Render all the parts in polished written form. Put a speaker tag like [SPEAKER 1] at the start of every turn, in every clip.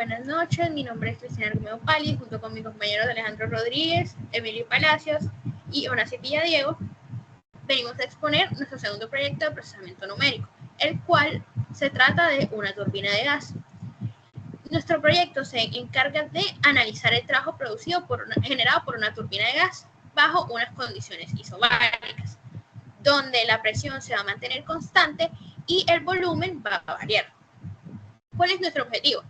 [SPEAKER 1] buenas noches. Mi nombre es Cristina Romeo Pali, junto con mis compañeros Alejandro Rodríguez, Emilio Palacios y Onassi Villadiego, venimos a exponer nuestro segundo proyecto de procesamiento numérico, el cual se trata de una turbina de gas. Nuestro proyecto se encarga de analizar el trabajo generado por una turbina de gas bajo unas condiciones isobáricas, donde la presión se va a mantener constante y el volumen va a variar. ¿Cuál es nuestro objetivo?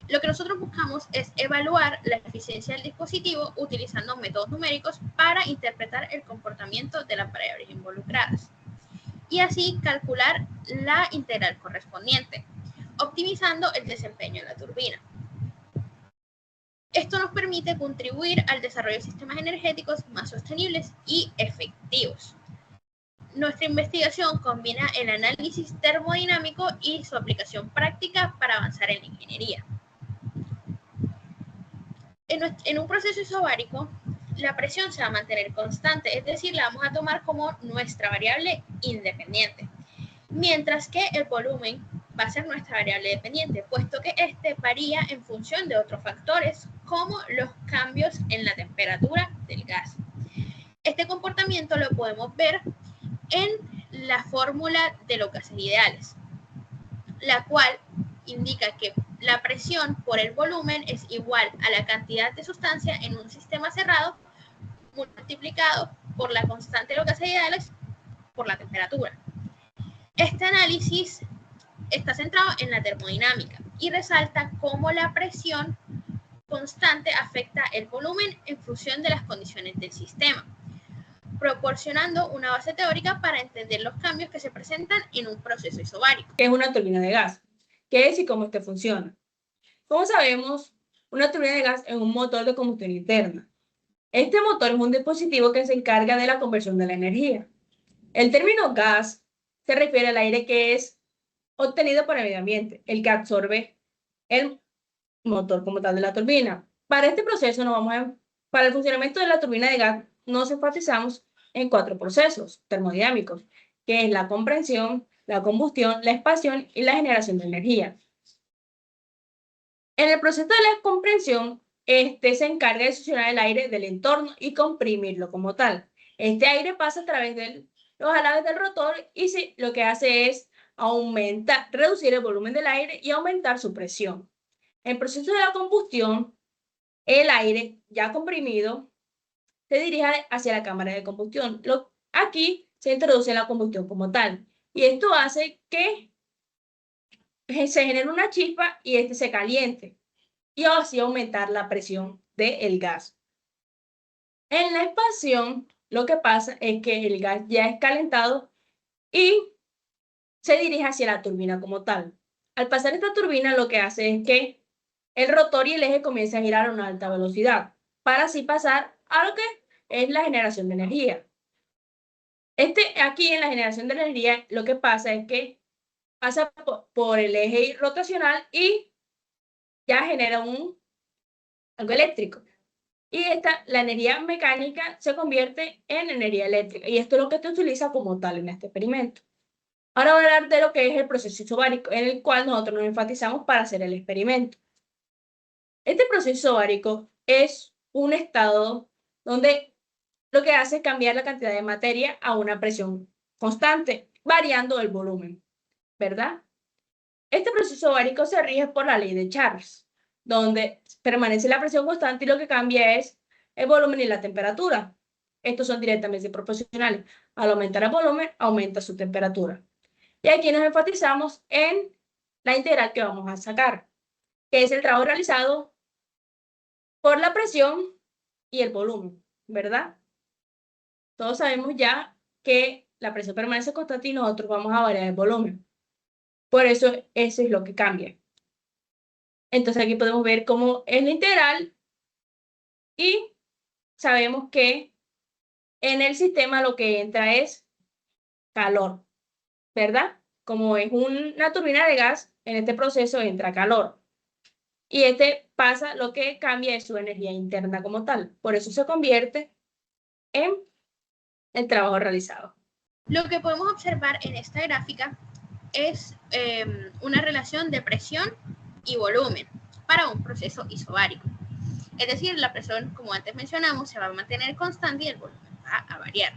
[SPEAKER 1] Lo que nosotros buscamos es evaluar la eficiencia del dispositivo utilizando métodos numéricos para interpretar el comportamiento de las variables involucradas y así calcular la integral correspondiente, optimizando el desempeño de la turbina. Esto nos permite contribuir al desarrollo de sistemas energéticos más sostenibles y efectivos. Nuestra investigación combina el análisis termodinámico y su aplicación práctica para avanzar en la ingeniería. En un proceso isobárico, la presión se va a mantener constante, es decir, la vamos a tomar como nuestra variable independiente, mientras que el volumen va a ser nuestra variable dependiente, puesto que este varía en función de otros factores, como los cambios en la temperatura del gas. Este comportamiento lo podemos ver en la fórmula de los gases ideales, la cual indica que la presión por el volumen es igual a la cantidad de sustancia en un sistema cerrado multiplicado por la constante de los gases ideales por la temperatura. Este análisis está centrado en la termodinámica y resalta cómo la presión constante afecta el volumen en función de las condiciones del sistema, proporcionando una base teórica para entender los cambios que se presentan en un proceso isobárico.
[SPEAKER 2] ¿Qué es una turbina de gas? ¿Qué es y cómo funciona? Como sabemos, una turbina de gas es un motor de combustión interna. Este motor es un dispositivo que se encarga de la conversión de la energía. El término gas se refiere al aire que es obtenido por el medio ambiente, el que absorbe el motor como tal de la turbina. Para este proceso para el funcionamiento de la turbina de gas nos enfatizamos en 4 procesos termodinámicos, que es la compresión, la combustión, la expansión y la generación de energía. En el proceso de la compresión, se encarga de succionar el aire del entorno y comprimirlo como tal. Este aire pasa a través de los alaves del rotor y lo que hace es reducir el volumen del aire y aumentar su presión. En el proceso de la combustión, el aire ya comprimido se dirige hacia la cámara de combustión. Aquí se introduce la combustión como tal. Y esto hace que se genere una chispa y se caliente. Y así aumentar la presión del gas. En la expansión, lo que pasa es que el gas ya es calentado y se dirige hacia la turbina como tal. Al pasar esta turbina, lo que hace es que el rotor y el eje comienzan a girar a una alta velocidad, para así pasar a lo que es la generación de energía. Aquí en la generación de energía, lo que pasa es que pasa por el eje rotacional y ya genera algo eléctrico. Y la energía mecánica se convierte en energía eléctrica. Y esto es lo que se utiliza como tal en este experimento. Ahora voy a hablar de lo que es el proceso isobárico, en el cual nosotros nos enfatizamos para hacer el experimento. Este proceso isobárico es un estado donde lo que hace es cambiar la cantidad de materia a una presión constante, variando el volumen, ¿verdad? Este proceso isobárico se rige por la ley de Charles, donde permanece la presión constante y lo que cambia es el volumen y la temperatura. Estos son directamente proporcionales. Al aumentar el volumen, aumenta su temperatura. Y aquí nos enfatizamos en la integral que vamos a sacar, que es el trabajo realizado por la presión y el volumen, ¿verdad? Todos sabemos ya que la presión permanece constante y nosotros vamos a variar el volumen. Por eso, eso es lo que cambia. Entonces, aquí podemos ver cómo es la integral y sabemos que en el sistema lo que entra es calor, ¿verdad? Como es una turbina de gas, en este proceso entra calor. Y lo que cambia es su energía interna como tal. Por eso se convierte en el trabajo realizado.
[SPEAKER 1] Lo que podemos observar en esta gráfica es una relación de presión y volumen. para un proceso isobárico. Es decir, la presión, como antes mencionamos, se va a mantener constante y el volumen va a variar.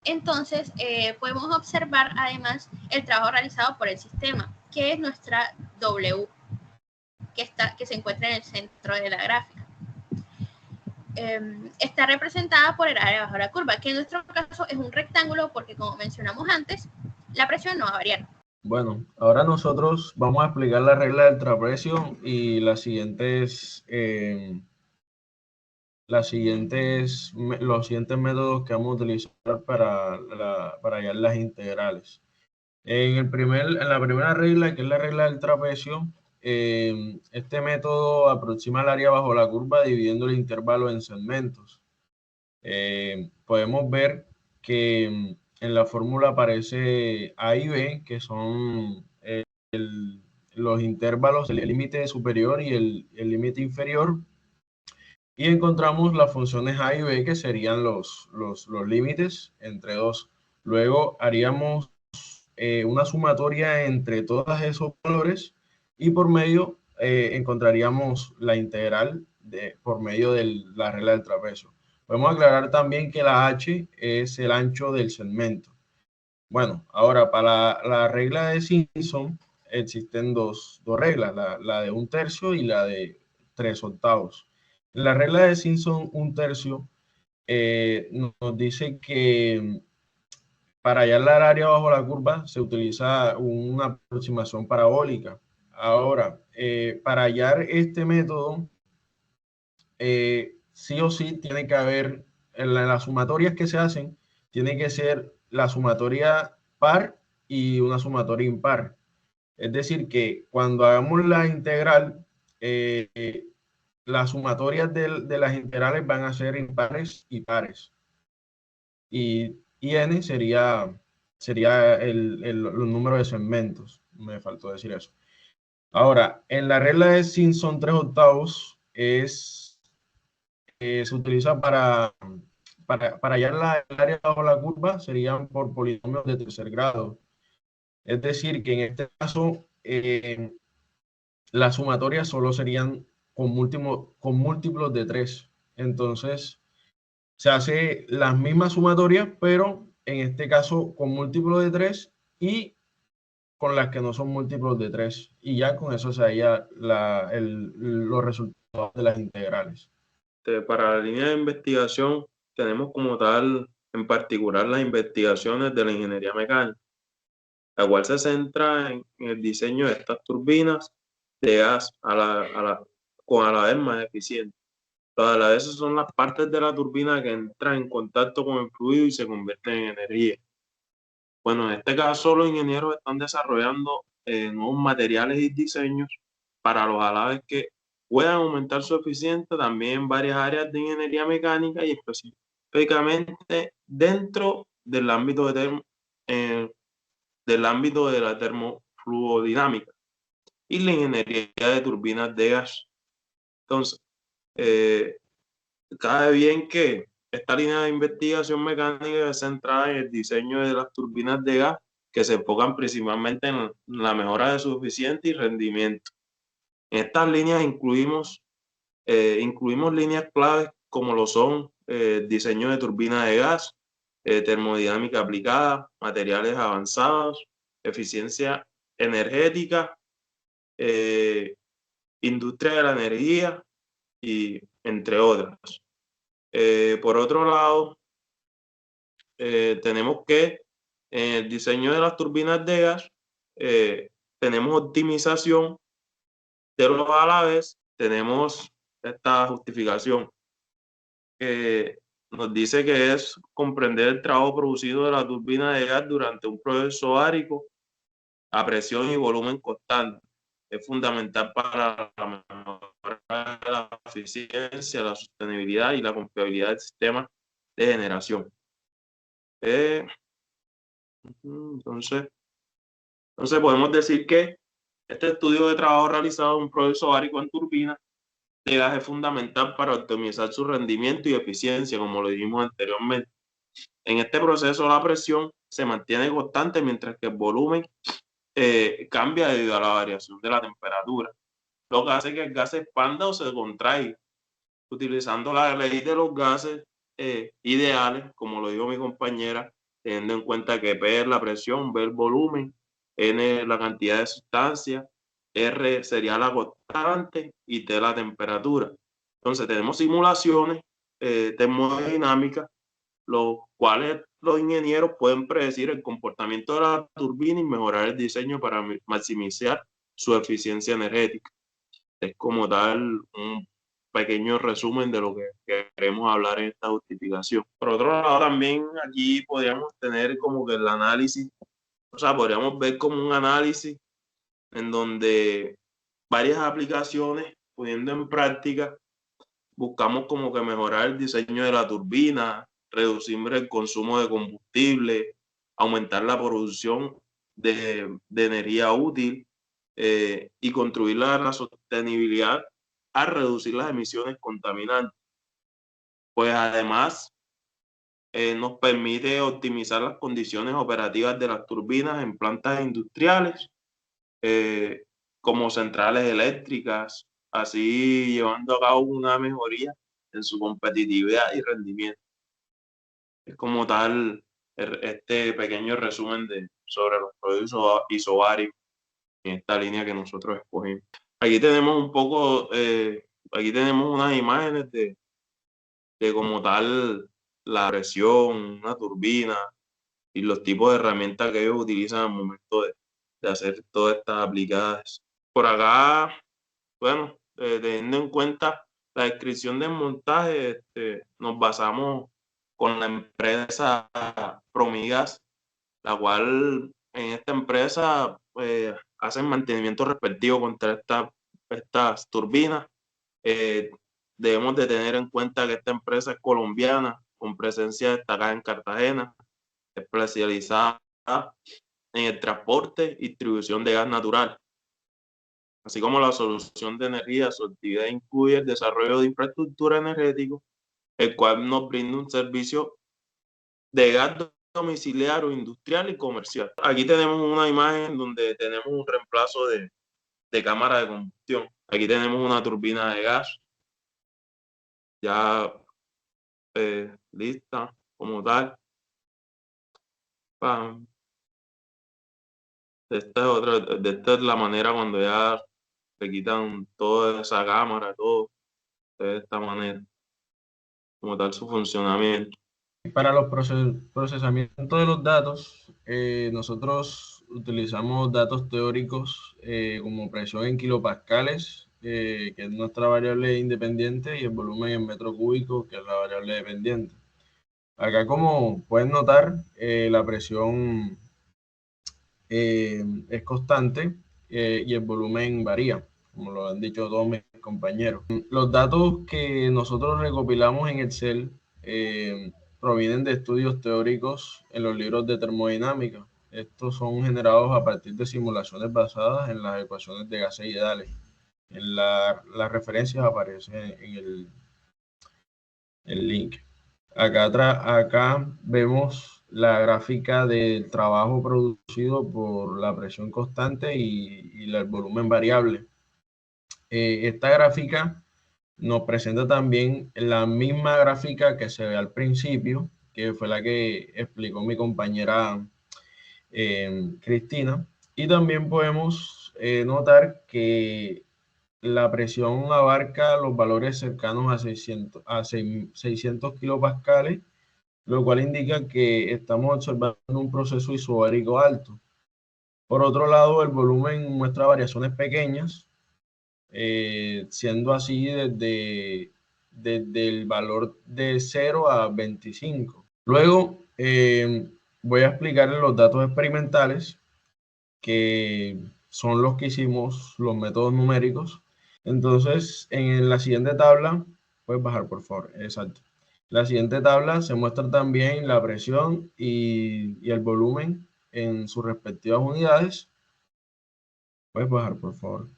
[SPEAKER 1] Entonces, podemos observar además el trabajo realizado por el sistema, que es nuestra W, que se encuentra en el centro de la gráfica. Está representada por el área bajo la curva, que en nuestro caso es un rectángulo porque, como mencionamos antes, la presión no va a variar.
[SPEAKER 3] Bueno, ahora nosotros vamos a explicar la regla del trapecio y los siguientes métodos que vamos a utilizar para hallar las integrales. En la primera regla, que es la regla del trapecio, este método aproxima el área bajo la curva dividiendo el intervalo en segmentos. Podemos ver que en la fórmula aparece A y B, que son los intervalos, el límite superior y el límite inferior. Y encontramos las funciones A y B, que serían los límites entre dos. Luego haríamos una sumatoria entre todos esos valores y por medio encontraríamos la integral por medio de la regla del trapecio. Podemos aclarar también que la H es el ancho del segmento. Bueno, ahora para la regla de Simpson existen dos reglas, la de 1/3 y la de 3/8. La regla de Simpson 1/3 nos dice que para hallar el área bajo la curva se utiliza una aproximación parabólica. Ahora, para hallar este método, sí o sí tiene que haber, en las sumatorias que se hacen, tiene que ser la sumatoria par y una sumatoria impar. Es decir, que cuando hagamos la integral, las sumatorias de las integrales van a ser impares y pares. Y n sería el número de segmentos. Me faltó decir eso. Ahora, en la regla de Simpson 3/8 se utiliza para hallar el área bajo la curva, serían por polinomios de tercer grado. Es decir, que en este caso las sumatorias solo serían con múltiplos de 3. Entonces, se hace las mismas sumatorias, pero en este caso con múltiplos de 3 y con las que no son múltiplos de 3. Y ya con eso se halla los resultados de las integrales.
[SPEAKER 4] Para la línea de investigación tenemos como tal, en particular, las investigaciones de la ingeniería mecánica, la cual se centra en el diseño de estas turbinas de gas con a la vez más eficiente. A la vez son las partes de la turbina que entran en contacto con el fluido y se convierten en energía. Bueno, en este caso los ingenieros están desarrollando nuevos materiales y diseños para los alaves que puedan aumentar su eficiencia también en varias áreas de ingeniería mecánica y específicamente dentro del ámbito de la termofluidinámica y la ingeniería de turbinas de gas. Entonces, cabe bien que esta línea de investigación mecánica es centrada en el diseño de las turbinas de gas que se enfocan principalmente en la mejora de su eficiencia y rendimiento. En estas líneas incluimos líneas claves como lo son diseño de turbina de gas, termodinámica aplicada, materiales avanzados, eficiencia energética, industria de la energía y entre otras. Por otro lado, tenemos que en el diseño de las turbinas de gas tenemos optimización de los alaves, tenemos esta justificación que nos dice que es comprender el trabajo producido de la turbina de gas durante un proceso árico a presión y volumen constante. Es fundamental para la mejora de la eficiencia, la sostenibilidad y la confiabilidad del sistema de generación. Entonces podemos decir que este estudio de trabajo realizado en un proceso árico en turbina de gas es fundamental para optimizar su rendimiento y eficiencia, como lo dijimos anteriormente. En este proceso la presión se mantiene constante mientras que el volumen cambia debido a la variación de la temperatura. lo que hace que el gas se expanda o se contraiga. Utilizando la ley de los gases ideales, como lo dijo mi compañera, teniendo en cuenta que P es la presión, B el volumen, N la cantidad de sustancia, R sería la constante y T la temperatura. Entonces tenemos simulaciones termodinámicas, los cuales los ingenieros pueden predecir el comportamiento de la turbina y mejorar el diseño para maximizar su eficiencia energética. Es como tal un pequeño resumen de lo que queremos hablar en esta justificación. Por otro lado, también aquí podríamos tener como que el análisis, o sea, podríamos ver como un análisis en donde varias aplicaciones, poniendo en práctica, buscamos como que mejorar el diseño de la turbina, reducir el consumo de combustible, aumentar la producción de energía útil y contribuir a la sostenibilidad a reducir las emisiones contaminantes. Pues además nos permite optimizar las condiciones operativas de las turbinas en plantas industriales como centrales eléctricas, así llevando a cabo una mejoría en su competitividad y rendimiento. Es como tal este pequeño resumen sobre los productos isobáricos en esta línea que nosotros escogimos. Aquí tenemos un poco, aquí tenemos unas imágenes de como tal la presión, una turbina y los tipos de herramientas que ellos utilizan al momento de hacer todas estas aplicadas. Por acá, bueno, teniendo en cuenta la descripción del montaje, nos basamos con la empresa Promigas, la cual en esta empresa hacen mantenimiento respectivo contra estas turbinas. Debemos de tener en cuenta que esta empresa es colombiana, con presencia destacada en Cartagena, especializada en el transporte y distribución de gas natural, así como la solución de energía. Su actividad incluye el desarrollo de infraestructura energética, el cual nos brinda un servicio de gas domiciliario, industrial y comercial. Aquí tenemos una imagen donde tenemos un reemplazo de cámara de combustión. Aquí tenemos una turbina de gas ya lista como tal. Esta es la manera cuando ya le quitan toda esa cámara, todo de esta manera, como tal su funcionamiento.
[SPEAKER 3] Para los procesamientos de los datos, nosotros utilizamos datos teóricos como presión en kilopascales, que es nuestra variable independiente, y el volumen en metro cúbico, que es la variable dependiente. Acá, como pueden notar, la presión es constante y el volumen varía, como lo han dicho todos mis compañeros. Los datos que nosotros recopilamos en Excel provienen de estudios teóricos en los libros de termodinámica. Estos son generados a partir de simulaciones basadas en las ecuaciones de gases ideales. En las referencias aparecen en el link. Acá vemos la gráfica del trabajo producido por la presión constante y el volumen variable. Esta gráfica nos presenta también la misma gráfica que se ve al principio, que fue la que explicó mi compañera Cristina. Y también podemos notar que la presión abarca los valores cercanos a 600 kilopascales, lo cual indica que estamos observando un proceso isobárico alto. Por otro lado, el volumen muestra variaciones pequeñas, siendo así desde el valor de 0 a 25. Luego voy a explicarles los datos experimentales, que son los que hicimos, los métodos numéricos. Entonces, en la siguiente tabla, puedes bajar por favor, exacto. La siguiente tabla se muestra también la presión y el volumen en sus respectivas unidades. Puedes bajar por favor.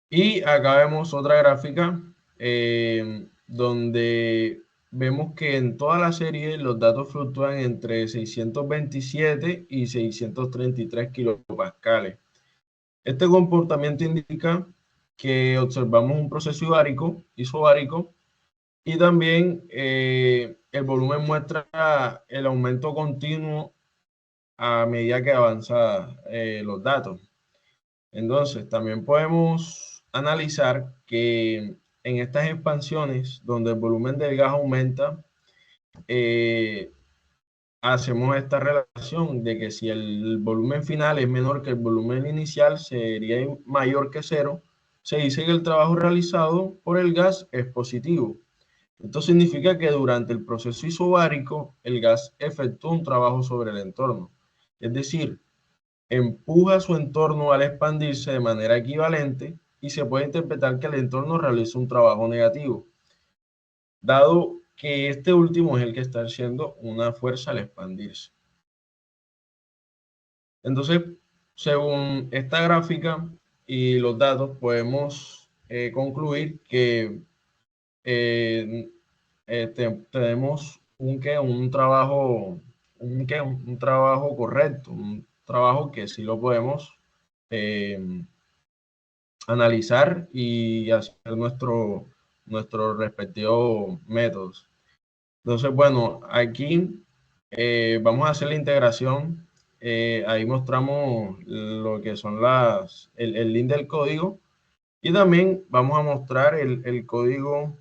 [SPEAKER 3] Y acá vemos otra gráfica donde vemos que en toda la serie los datos fluctúan entre 627 y 633 kilopascales. Este comportamiento indica que observamos un proceso isobárico, y también el volumen muestra el aumento continuo a medida que avanzan los datos. Entonces, también podemos analizar que en estas expansiones, donde el volumen del gas aumenta, hacemos esta relación de que si el volumen final es menor que el volumen inicial, sería mayor que cero, se dice que el trabajo realizado por el gas es positivo. Esto significa que durante el proceso isobárico, el gas efectúa un trabajo sobre el entorno. Es decir, empuja su entorno al expandirse de manera equivalente, y se puede interpretar que el entorno realiza un trabajo negativo, dado que este último es el que está haciendo una fuerza al expandirse. Entonces, según esta gráfica y los datos, podemos concluir que tenemos un trabajo, un trabajo correcto, un trabajo que sí lo podemos analizar y hacer nuestros respectivos métodos. Entonces, bueno, aquí vamos a hacer la integración. Ahí mostramos lo que son el link del código, y también vamos a mostrar el código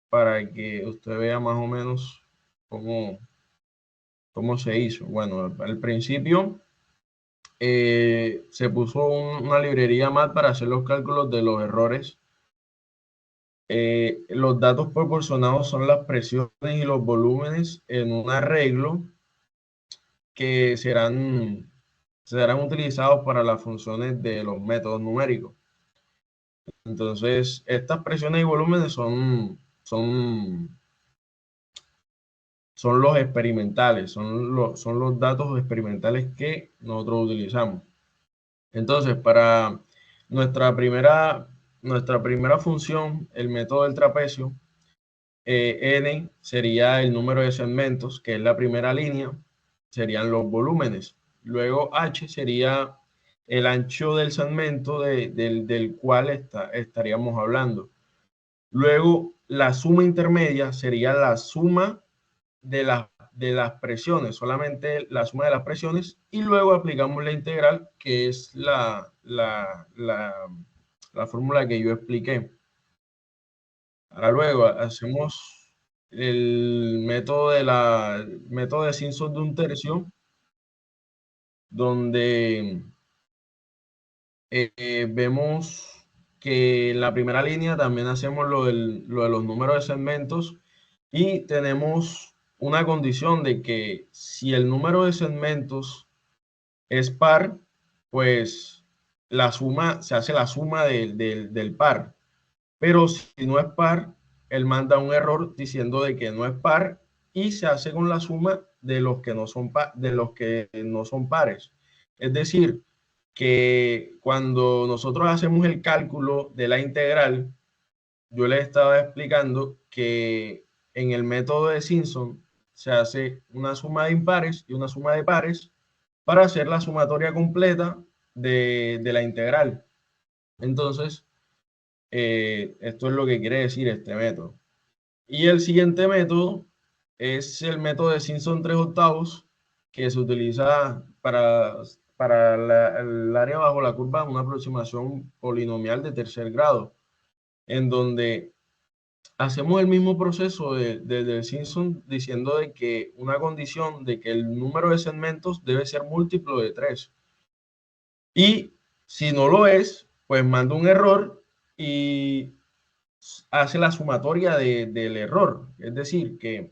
[SPEAKER 3] para que usted vea más o menos cómo se hizo. Bueno, al principio se puso una librería MAT para hacer los cálculos de los errores. Los datos proporcionados son las presiones y los volúmenes en un arreglo que serán utilizados para las funciones de los métodos numéricos. Entonces, estas presiones y volúmenes son los experimentales, son los datos experimentales que nosotros utilizamos. Entonces, para nuestra primera función, el método del trapecio, N sería el número de segmentos, que es la primera línea, serían los volúmenes. Luego H sería el ancho del segmento del cual estaríamos hablando. Luego, la suma intermedia sería la suma de las presiones, solamente la suma de las presiones, y luego aplicamos la integral, que es la fórmula que yo expliqué. Ahora luego hacemos el método de Simpson de un tercio, donde vemos que en la primera línea también hacemos lo de los números de segmentos, y tenemos una condición de que si el número de segmentos es par, pues se hace la suma del par. Pero si no es par, él manda un error diciendo de que no es par, y se hace con la suma de los que no son pares. Es decir, que cuando nosotros hacemos el cálculo de la integral, yo les estaba explicando que en el método de Simpson se hace una suma de impares y una suma de pares para hacer la sumatoria completa de la integral. Entonces, esto es lo que quiere decir este método. Y el siguiente método es el método de Simpson 3/8, que se utiliza para el área bajo la curva, una aproximación polinomial de tercer grado, en donde hacemos el mismo proceso de Simpson, diciendo de que una condición de que el número de segmentos debe ser múltiplo de 3. Y si no lo es, pues manda un error y hace la sumatoria del error. Es decir, que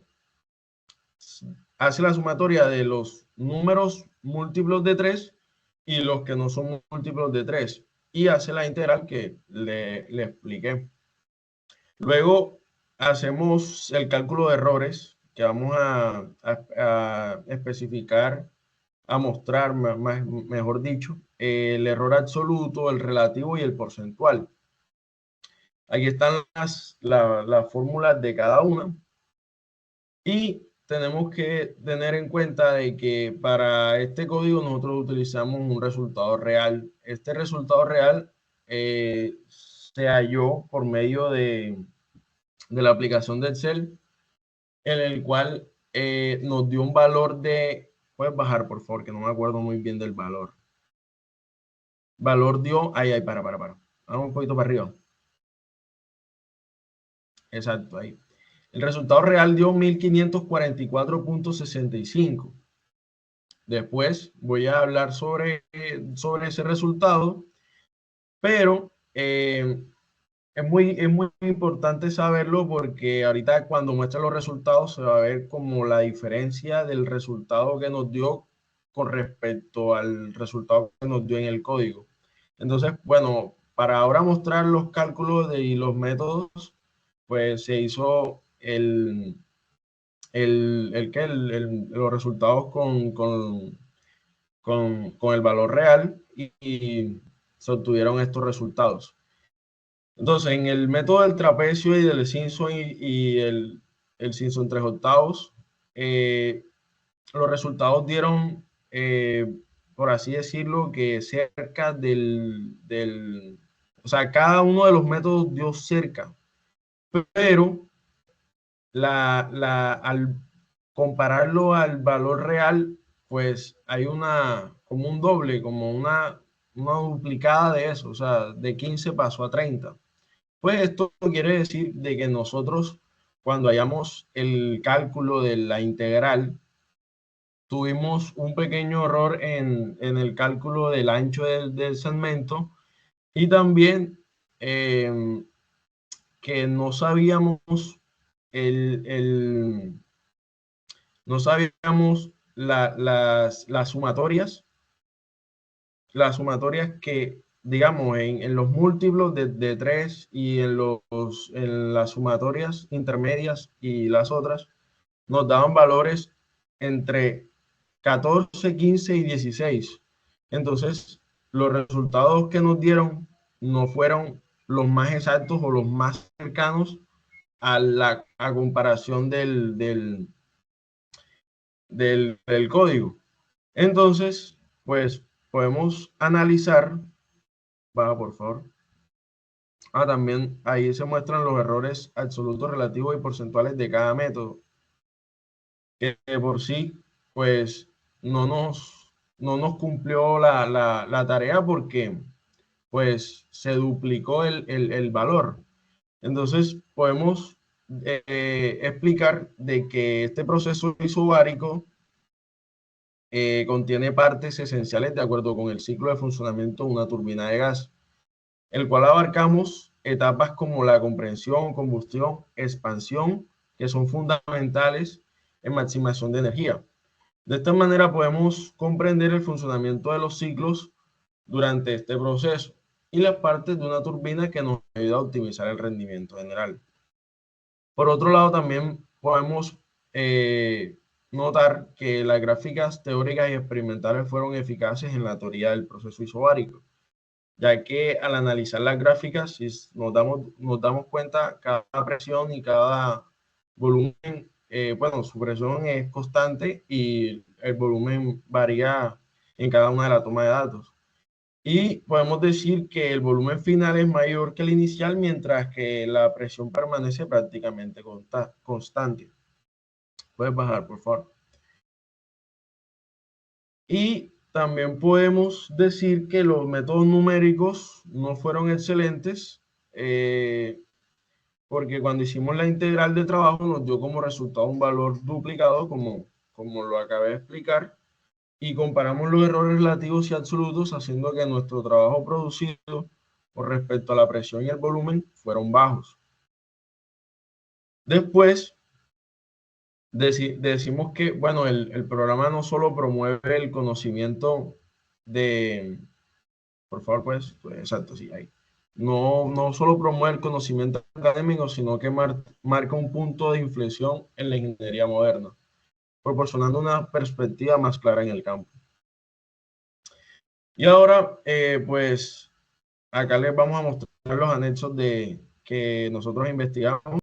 [SPEAKER 3] hace la sumatoria de los números múltiplos de 3 y los que no son múltiplos de 3. Y hace la integral que le expliqué. Luego hacemos el cálculo de errores, que vamos a especificar, a mostrar, mejor dicho, el error absoluto, el relativo y el porcentual. Aquí están las fórmulas de cada una. Y tenemos que tener en cuenta de que para este código nosotros utilizamos un resultado real. Este resultado real se halló por medio de la aplicación de Excel, en el cual nos dio un valor de, puedes bajar por favor, que no me acuerdo muy bien del valor. Valor dio, para. Vamos un poquito para arriba. Exacto, ahí. El resultado real dio 1544.65. Después voy a hablar sobre ese resultado, pero es muy importante saberlo porque ahorita cuando muestra los resultados se va a ver como la diferencia del resultado que nos dio con respecto al resultado que nos dio en el código. Entonces, bueno, para ahora mostrar los cálculos y los métodos, pues se hizo los resultados con el valor real y se obtuvieron estos resultados. Entonces, en el método del trapecio y del Simpson y el Simpson 3/8, los resultados dieron, por así decirlo, que cerca o sea, cada uno de los métodos dio cerca, pero al compararlo al valor real, pues hay como un doble, como una duplicada de eso, o sea, de 15 pasó a 30. Pues esto quiere decir de que nosotros, cuando hayamos el cálculo de la integral, tuvimos un pequeño error en el cálculo del ancho del segmento y también que no sabíamos no sabíamos las sumatorias que, digamos, en los múltiplos de 3 y en las sumatorias intermedias y las otras, nos daban valores entre 14, 15 y 16. Entonces, los resultados que nos dieron no fueron los más exactos o los más cercanos a comparación del código. Entonces, pues podemos analizar, baja por favor. También ahí se muestran los errores absolutos, relativos y porcentuales de cada método, que por sí, pues no nos cumplió la tarea porque pues se duplicó el valor. Entonces podemos explicar de que este proceso isobárico contiene partes esenciales de acuerdo con el ciclo de funcionamiento de una turbina de gas, el cual abarcamos etapas como la compresión, combustión, expansión, que son fundamentales en maximización de energía. De esta manera podemos comprender el funcionamiento de los ciclos durante este proceso y las partes de una turbina que nos ayuda a optimizar el rendimiento general. Por otro lado, también podemos notar que las gráficas teóricas y experimentales fueron eficaces en la teoría del proceso isobárico, ya que al analizar las gráficas, si nos damos cuenta, cada presión y cada volumen, bueno, su presión es constante y el volumen varía en cada una de las tomas de datos. Y podemos decir que el volumen final es mayor que el inicial, mientras que la presión permanece prácticamente constante. Puedes bajar, por favor. Y también podemos decir que los métodos numéricos no fueron excelentes, porque cuando hicimos la integral de trabajo nos dio como resultado un valor duplicado, como lo acabé de explicar, y comparamos los errores relativos y absolutos, haciendo que nuestro trabajo producido con respecto a la presión y el volumen fueron bajos. Después, decimos que, bueno, el programa no solo promueve el conocimiento por favor, pues exacto, sí, ahí. No solo promueve el conocimiento académico, sino que marca un punto de inflexión en la ingeniería moderna, proporcionando una perspectiva más clara en el campo. Y ahora, pues, acá les vamos a mostrar los anexos que nosotros investigamos.